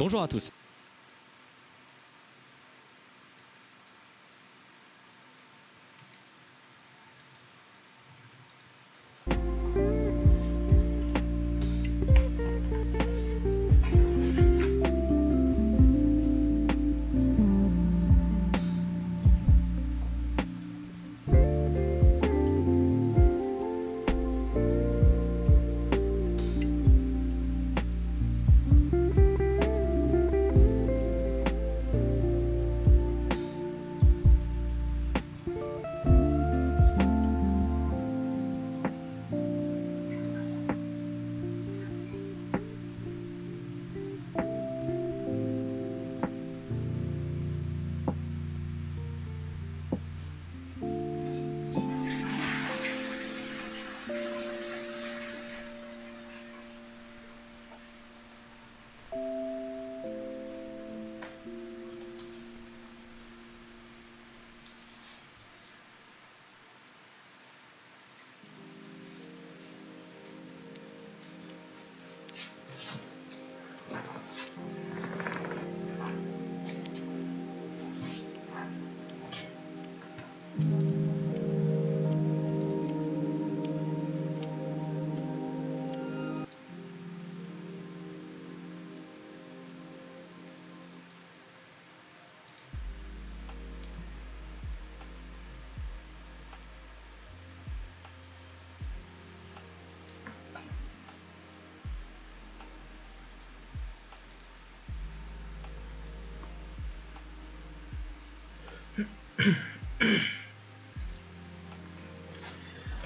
Bonjour à tous.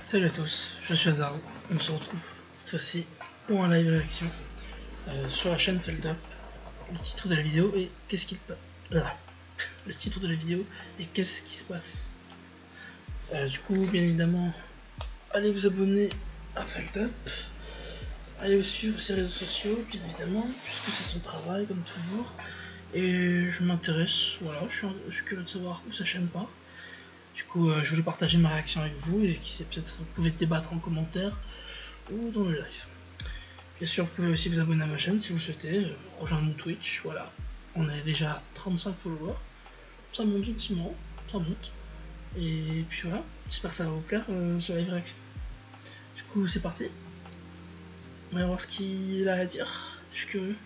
Salut à tous, je suis Hazard. On se retrouve cette fois-ci pour un live réaction sur la chaîne Feldup. Le titre de la vidéo est qu'est-ce qu'il le titre de la vidéo est qu'est-ce qui se passe. Du coup, bien évidemment, allez vous abonner à Feldup, allez le suivre sur ses réseaux sociaux, bien évidemment, puisque c'est son travail comme toujours. Et je m'intéresse, voilà, je suis curieux de savoir où sa chaîne part. Du coup, je voulais partager ma réaction avec vous et qui sait, peut-être vous pouvez débattre en commentaire ou dans le live. Bien sûr, vous pouvez aussi vous abonner à ma chaîne si vous souhaitez, rejoindre mon Twitch, voilà. On est déjà 35 followers, ça monte gentiment, ça monte. Et puis voilà, j'espère que ça va vous plaire ce live réaction. Du coup, c'est parti. On va voir ce qu'il a à dire, je suis curieux.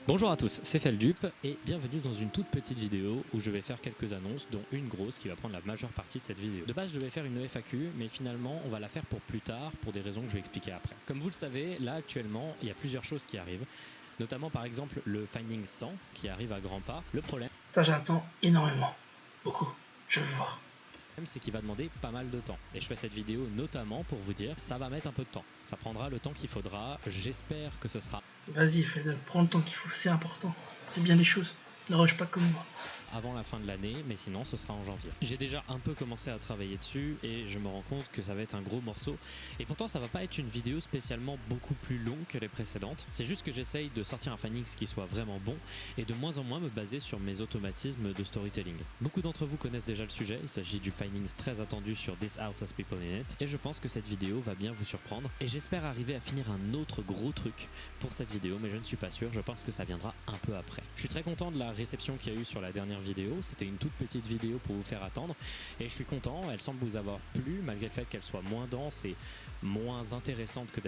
Bonjour à tous, c'est Feldup et bienvenue dans une toute petite vidéo où je vais faire quelques annonces, dont une grosse qui va prendre la majeure partie de cette vidéo. De base, je vais faire une FAQ, mais finalement, on va la faire pour plus tard, pour des raisons que je vais expliquer après. Comme vous le savez, là actuellement, il y a plusieurs choses qui arrivent, notamment par exemple le Finding 100 qui arrive à grands pas. Le problème, ça j'attends énormément, beaucoup, je veux voir. C'est qu'il va demander pas mal de temps. Et je fais cette vidéo notamment pour vous dire ça va mettre un peu de temps. Ça prendra le temps qu'il faudra. J'espère que ce sera... Vas-y, prends le temps qu'il faut, c'est important. Fais bien les choses, ne rush pas comme moi. Avant la fin de l'année, mais sinon ce sera en janvier. J'ai déjà un peu commencé à travailler dessus et je me rends compte que ça va être un gros morceau. Et pourtant ça va pas être une vidéo spécialement beaucoup plus longue que les précédentes. C'est juste que j'essaye de sortir un Findings qui soit vraiment bon et de moins en moins me baser sur mes automatismes de storytelling. Beaucoup d'entre vous connaissent déjà le sujet, il s'agit du Findings très attendu sur This House Has People in It et je pense que cette vidéo va bien vous surprendre et j'espère arriver à finir un autre gros truc pour cette vidéo, mais je ne suis pas sûr, je pense que ça viendra un peu après. Je suis très content de la réception qu'il y a eu sur la dernière vidéo, c'était une toute petite vidéo pour vous faire attendre et je suis content, elle semble vous avoir plu malgré le fait qu'elle soit moins dense et moins intéressante que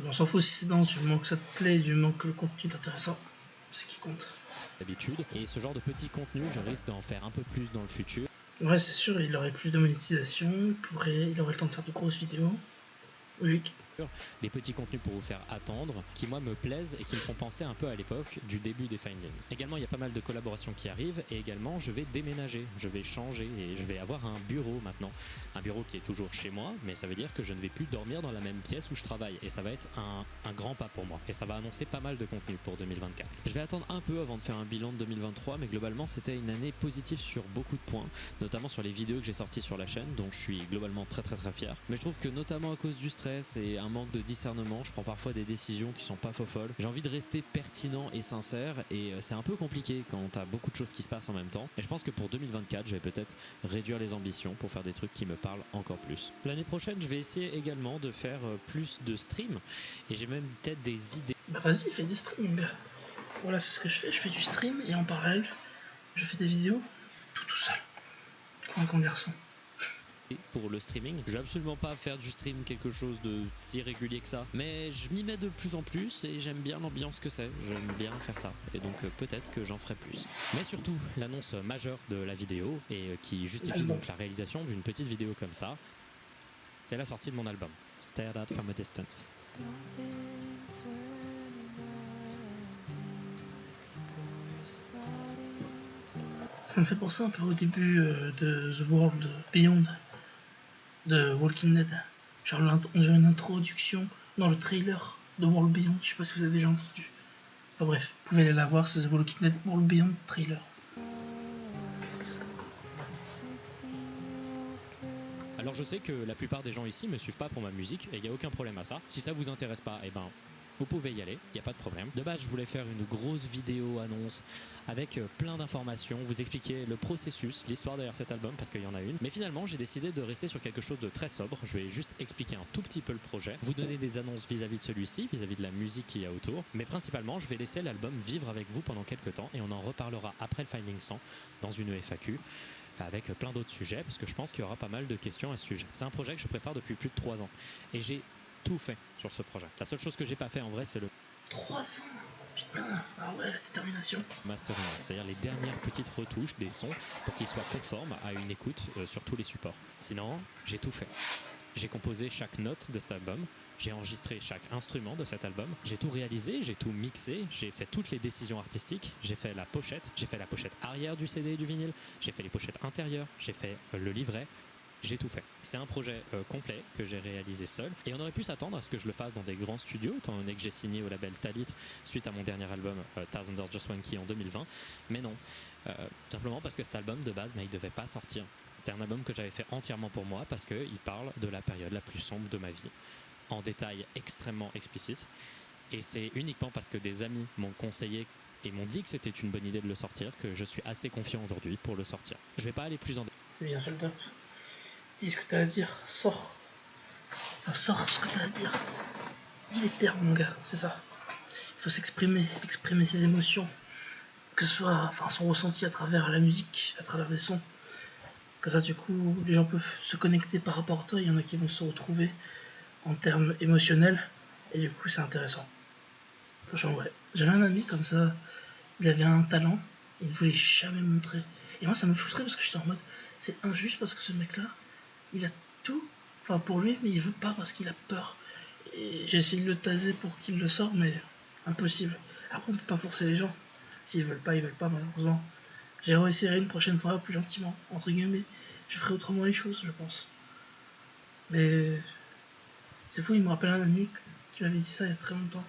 on s'en fout si c'est dense, du moment que ça te plaît, du moment que le contenu est intéressant, c'est ce qui compte. D'habitude, et ce genre de petit contenu, je risque d'en faire un peu plus dans le futur. Ouais, c'est sûr, il aurait plus de monétisation, il aurait le temps de faire de grosses vidéos. Logique. Des petits contenus pour vous faire attendre, qui moi me plaisent et qui me font penser un peu à l'époque du début des Findings. Également, il y a pas mal de collaborations qui arrivent et également je vais déménager, je vais changer et je vais avoir un bureau maintenant. Un bureau qui est toujours chez moi, mais ça veut dire que je ne vais plus dormir dans la même pièce où je travaille et ça va être un grand pas pour moi et ça va annoncer pas mal de contenu pour 2024. Je vais attendre un peu avant de faire un bilan de 2023, mais globalement c'était une année positive sur beaucoup de points, notamment sur les vidéos que j'ai sorties sur la chaîne, donc je suis globalement très fier. Mais je trouve que notamment à cause du stress et un manque de discernement, je prends parfois des décisions qui sont pas folles. J'ai envie de rester pertinent et sincère et c'est un peu compliqué quand t'as beaucoup de choses qui se passent en même temps. Et je pense que pour 2024, je vais peut-être réduire les ambitions pour faire des trucs qui me parlent encore plus. L'année prochaine, je vais essayer également de faire plus de streams et j'ai même peut-être des idées. Bah vas-y, fais des streams, mon gars. Voilà, c'est ce que je fais du stream et en parallèle, je fais des vidéos tout seul. Comme un grand garçon. Pour le streaming, je vais absolument pas faire du stream quelque chose de si régulier que ça, mais je m'y mets de plus en plus et j'aime bien l'ambiance que c'est, j'aime bien faire ça et donc peut-être que j'en ferai plus. Mais surtout, l'annonce majeure de la vidéo et qui justifie donc la réalisation d'une petite vidéo comme ça, c'est la sortie de mon album, Stared at from a Distance. Ça me fait penser un peu au début de The World Beyond de Walking Dead. Genre on dirait une introduction dans le trailer de World Beyond, je sais pas si vous avez déjà entendu. Enfin bref, vous pouvez aller la voir, c'est The Walking Dead World Beyond trailer. Alors je sais que la plupart des gens ici me suivent pas pour ma musique et il n'y a aucun problème à ça. Si ça vous intéresse pas, eh ben vous pouvez y aller, il n'y a pas de problème. De base, je voulais faire une grosse vidéo annonce avec plein d'informations, vous expliquer le processus, l'histoire derrière cet album, parce qu'il y en a une. Mais finalement, j'ai décidé de rester sur quelque chose de très sobre. Je vais juste expliquer un tout petit peu le projet, vous donner des annonces vis-à-vis de celui-ci, vis-à-vis de la musique qu'il y a autour. Mais principalement, je vais laisser l'album vivre avec vous pendant quelques temps et on en reparlera après le Finding 100 dans une FAQ avec plein d'autres sujets, parce que je pense qu'il y aura pas mal de questions à ce sujet. C'est un projet que je prépare depuis plus de 3 ans et j'ai tout fait sur ce projet. La seule chose que j'ai pas fait en vrai, c'est le 3 ans. Putain, ah ouais, la détermination. mastering, c'est-à-dire les dernières petites retouches des sons pour qu'ils soient conformes à une écoute sur tous les supports. Sinon, j'ai tout fait. J'ai composé chaque note de cet album, j'ai enregistré chaque instrument de cet album, j'ai tout réalisé, j'ai tout mixé, j'ai fait toutes les décisions artistiques, j'ai fait la pochette arrière du CD et du vinyle, j'ai fait les pochettes intérieures, j'ai fait le livret. J'ai tout fait. C'est un projet complet que j'ai réalisé seul et on aurait pu s'attendre à ce que je le fasse dans des grands studios étant donné que j'ai signé au label Talitre suite à mon dernier album Thousand Doors Just Swanky en 2020, mais non, simplement parce que cet album de base, il devait pas sortir. C'était un album que j'avais fait entièrement pour moi parce qu'il parle de la période la plus sombre de ma vie en détails extrêmement explicites et c'est uniquement parce que des amis m'ont conseillé et m'ont dit que c'était une bonne idée de le sortir que je suis assez confiant aujourd'hui pour le sortir. Je vais pas aller plus en détail. C'est bien fait le top. Dis ce que t'as à dire, sors. Enfin, sors ce que t'as à dire. Dis les termes, mon gars, c'est ça. Il faut s'exprimer, exprimer ses émotions. Que ce soit, enfin, son ressenti à travers la musique, à travers des sons. Comme ça, du coup, les gens peuvent se connecter par rapport à toi. Il y en a qui vont se retrouver en termes émotionnels. Et du coup, c'est intéressant. Franchement, ouais. J'avais un ami comme ça. Il avait un talent. Il ne voulait jamais montrer. Et moi, ça me frustrait parce que j'étais en mode, c'est injuste parce que ce mec-là, il a tout, enfin pour lui, mais il veut pas parce qu'il a peur. Et j'ai essayé de le taser pour qu'il le sorte, mais impossible. Après, on peut pas forcer les gens. S'ils veulent pas, ils veulent pas, malheureusement. J'ai réessayé une prochaine fois, plus gentiment, entre guillemets. Je ferai autrement les choses, je pense. Mais c'est fou, il me rappelle un ami qui m'avait dit ça il y a très longtemps.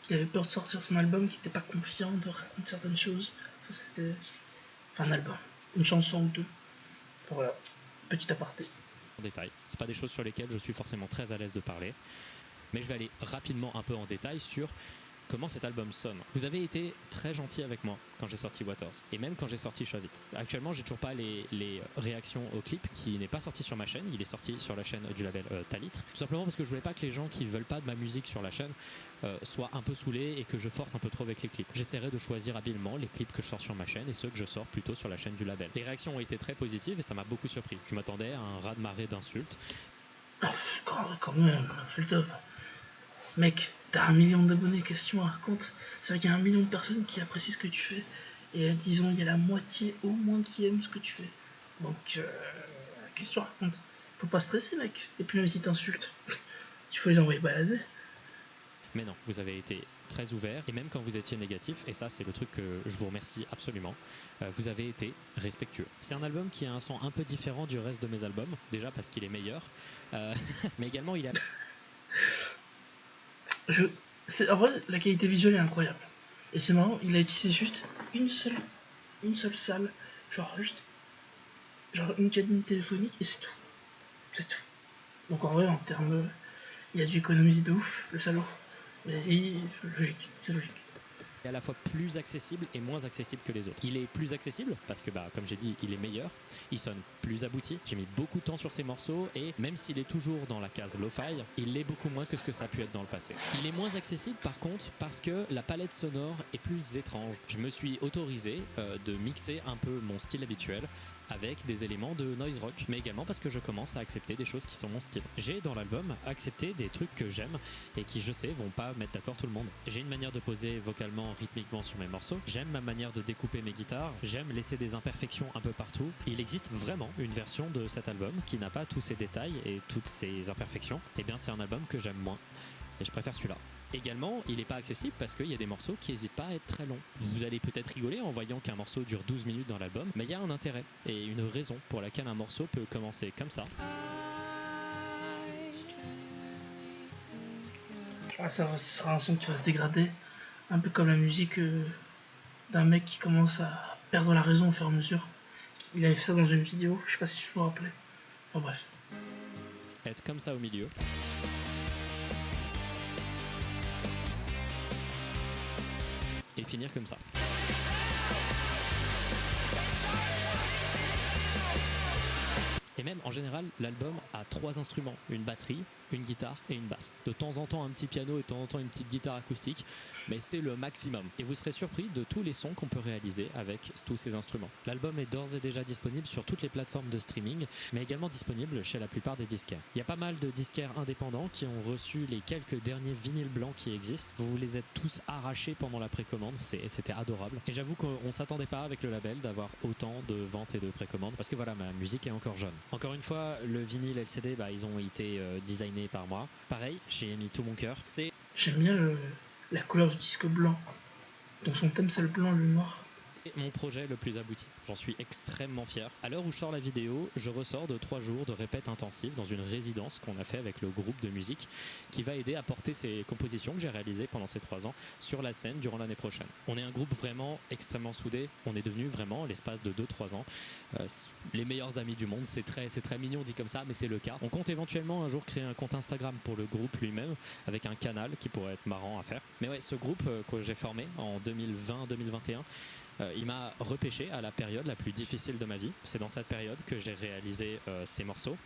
Qu'il avait peur de sortir son album, qu'il était pas confiant de raconter certaines choses. Enfin, c'était. Enfin, un album, une chanson ou deux. Enfin, voilà, petit aparté. En détail. C'est pas des choses sur lesquelles je suis forcément très à l'aise de parler, mais je vais aller rapidement un peu en détail sur comment cet album sonne. Vous avez été très gentil avec moi quand j'ai sorti Waters et même quand j'ai sorti Shove It. Actuellement, j'ai toujours pas les réactions au clip qui n'est pas sorti sur ma chaîne, il est sorti sur la chaîne du label Talitre, tout simplement parce que je voulais pas que les gens qui veulent pas de ma musique sur la chaîne soient un peu saoulés et que je force un peu trop avec les clips. J'essaierai de choisir habilement les clips que je sors sur ma chaîne et ceux que je sors plutôt sur la chaîne du label. Les réactions ont été très positives et ça m'a beaucoup surpris. Je m'attendais à un raz-de-marée d'insultes. Ah, quand même, on a fait le top. Mec, t'as 1 million d'abonnés, qu'est-ce que tu me racontes? C'est vrai qu'il y a 1 million de personnes qui apprécient ce que tu fais. Et disons, il y a la moitié au moins qui aime ce que tu fais. Donc, qu'est-ce que tu racontes? Faut pas stresser, mec. Et puis même si t'insultes, il faut les envoyer balader. Mais non, vous avez été très ouvert et même quand vous étiez négatif, et ça c'est le truc que je vous remercie absolument, vous avez été respectueux. C'est un album qui a un son un peu différent du reste de mes albums, déjà parce qu'il est meilleur, mais également il a... En vrai, la qualité visuelle est incroyable. Et c'est marrant, il a utilisé juste une seule salle, genre une cabine téléphonique et c'est tout. C'est tout. Donc en vrai, en termes Il a dû économiser de ouf, le salaud. Mais logique, c'est logique. À la fois plus accessible et moins accessible que les autres. Il est plus accessible parce que comme j'ai dit, il est meilleur, il sonne plus abouti, j'ai mis beaucoup de temps sur ces morceaux et même s'il est toujours dans la case lo-fi, il l'est beaucoup moins que ce que ça a pu être dans le passé. Il est moins accessible par contre parce que la palette sonore est plus étrange. Je me suis autorisé de mixer un peu mon style habituel avec des éléments de noise rock, mais également parce que je commence à accepter des choses qui sont mon style. J'ai dans l'album accepté des trucs que j'aime et qui je sais vont pas mettre d'accord tout le monde. J'ai une manière de poser vocalement, rythmiquement sur mes morceaux, j'aime ma manière de découper mes guitares, j'aime laisser des imperfections un peu partout. Il existe vraiment une version de cet album qui n'a pas tous ces détails et toutes ces imperfections. Et bien c'est un album que j'aime moins et je préfère celui-là. Également, il n'est pas accessible parce qu'il y a des morceaux qui n'hésitent pas à être très longs. Vous allez peut-être rigoler en voyant qu'un morceau dure 12 minutes dans l'album, mais il y a un intérêt et une raison pour laquelle un morceau peut commencer comme ça. Ah, ça sera un son qui va se dégrader, un peu comme la musique d'un mec qui commence à perdre la raison au fur et à mesure. Il avait fait ça dans une vidéo, je sais pas si je vous rappelez. Enfin bref. Être comme ça au milieu. Et finir comme ça. Et même en général, l'album a 3 instruments, une batterie, une guitare et une basse. De temps en temps un petit piano et de temps en temps une petite guitare acoustique, mais c'est le maximum. Et vous serez surpris de tous les sons qu'on peut réaliser avec tous ces instruments. L'album est d'ores et déjà disponible sur toutes les plateformes de streaming, mais également disponible chez la plupart des disquaires. Il y a pas mal de disquaires indépendants qui ont reçu les quelques derniers vinyles blancs qui existent. Vous vous les êtes tous arrachés pendant la précommande, c'était adorable. Et j'avoue qu'on s'attendait pas avec le label d'avoir autant de ventes et de précommandes, parce que voilà, ma musique est encore jeune. Encore une fois, le vinyle et le CD, ils ont été designés par moi. Pareil, j'ai mis tout mon cœur. J'aime bien la couleur du disque blanc. Dans son thème, c'est le blanc et le noir. Mon projet le plus abouti. J'en suis extrêmement fier. À l'heure où je sors la vidéo, je ressors de 3 jours de répète intensive dans une résidence qu'on a fait avec le groupe de musique qui va aider à porter ces compositions que j'ai réalisées pendant ces 3 ans sur la scène durant l'année prochaine. On est un groupe vraiment extrêmement soudé. On est devenu vraiment, l'espace de 2-3 ans, les meilleurs amis du monde. C'est très mignon dit comme ça, mais c'est le cas. On compte éventuellement un jour créer un compte Instagram pour le groupe lui-même avec un canal qui pourrait être marrant à faire. Mais ouais, ce groupe que j'ai formé en 2020-2021, il m'a repêché à la période la plus difficile de ma vie. C'est dans cette période que j'ai réalisé ces morceaux.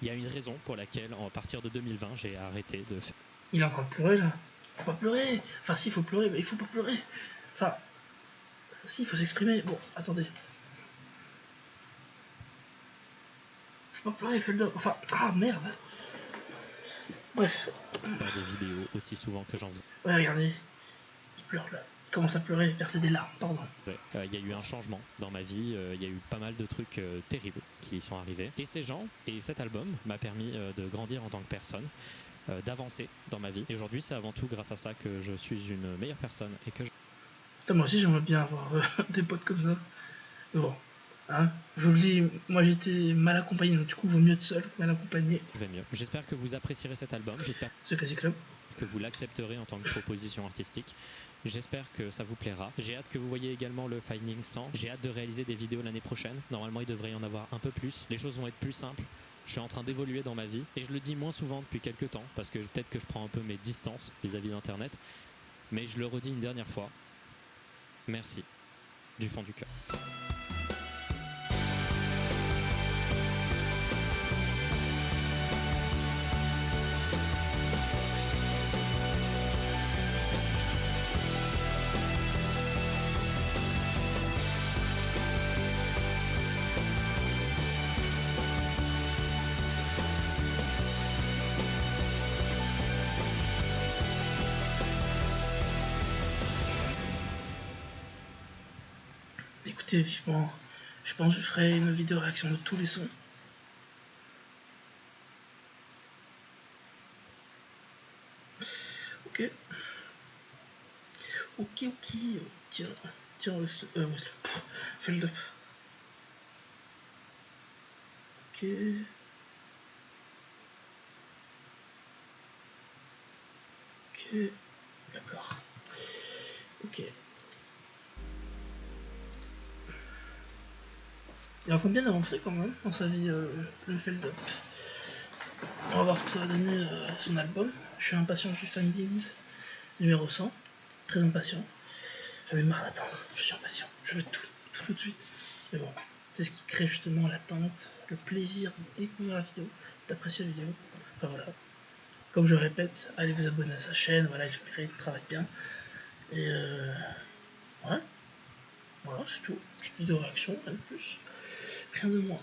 Il y a une raison pour laquelle, à partir de 2020, j'ai arrêté de faire. Il est en train de pleurer là. Faut pas pleurer. Enfin, si, il faut pleurer, mais il faut pas pleurer. Enfin, si, il faut s'exprimer. Bon, attendez. Faut pas pleurer, fais le dos. Enfin, ah merde. Bref. Faire des vidéos aussi souvent que j'en faisais. Ouais, regardez. Il pleure là. Il commence à pleurer, verser des larmes, pardon. Il y a eu un changement dans ma vie, il y a eu pas mal de trucs terribles qui sont arrivés. Et ces gens et cet album m'a permis de grandir en tant que personne, d'avancer dans ma vie. Et aujourd'hui, c'est avant tout grâce à ça que je suis une meilleure personne et que Putain, moi aussi, j'aimerais bien avoir des potes comme ça. Mais bon, hein, je vous le dis, moi j'étais mal accompagné, donc du coup, vaut mieux être seul que mal accompagné. je vais mieux. J'espère que vous apprécierez cet album, j'espère The Crazy Club. que vous l'accepterez en tant que proposition artistique. J'espère que ça vous plaira. J'ai hâte que vous voyez également le Finding 100. J'ai hâte de réaliser des vidéos l'année prochaine. Normalement, il devrait y en avoir un peu plus. Les choses vont être plus simples. Je suis en train d'évoluer dans ma vie et je le dis moins souvent depuis quelques temps parce que peut-être que je prends un peu mes distances vis-à-vis d'Internet. Mais je le redis une dernière fois. Merci du fond du cœur. Écoutez, vivement, je pense que je ferai une vidéo réaction de tous les sons. Ok. Ok. Tiens, fais le top. Ok. Ok. D'accord. Ok. Il est en train de bien avancer quand même dans sa vie, le Feldup. On va voir ce que ça va donner son album. Je suis impatient du Findings numéro 100. Très impatient. J'avais marre d'attendre. Je suis impatient. Je veux tout de suite. Mais bon, c'est ce qui crée justement l'attente, le plaisir de découvrir la vidéo, d'apprécier la vidéo. Enfin voilà. Comme je répète, allez vous abonner à sa chaîne. Voilà, il travaille bien. Et ouais. Voilà, c'est tout. Petite vidéo réaction, rien de plus. Rien de moins.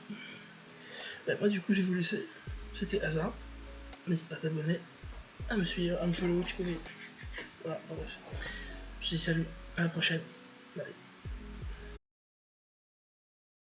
Ben, moi du coup je vais vous laisser. C'était Hasard. N'hésite pas à t'abonner, à me suivre, à me follow, tu connais. Voilà, bref. Je te dis salut, à la prochaine. Bye.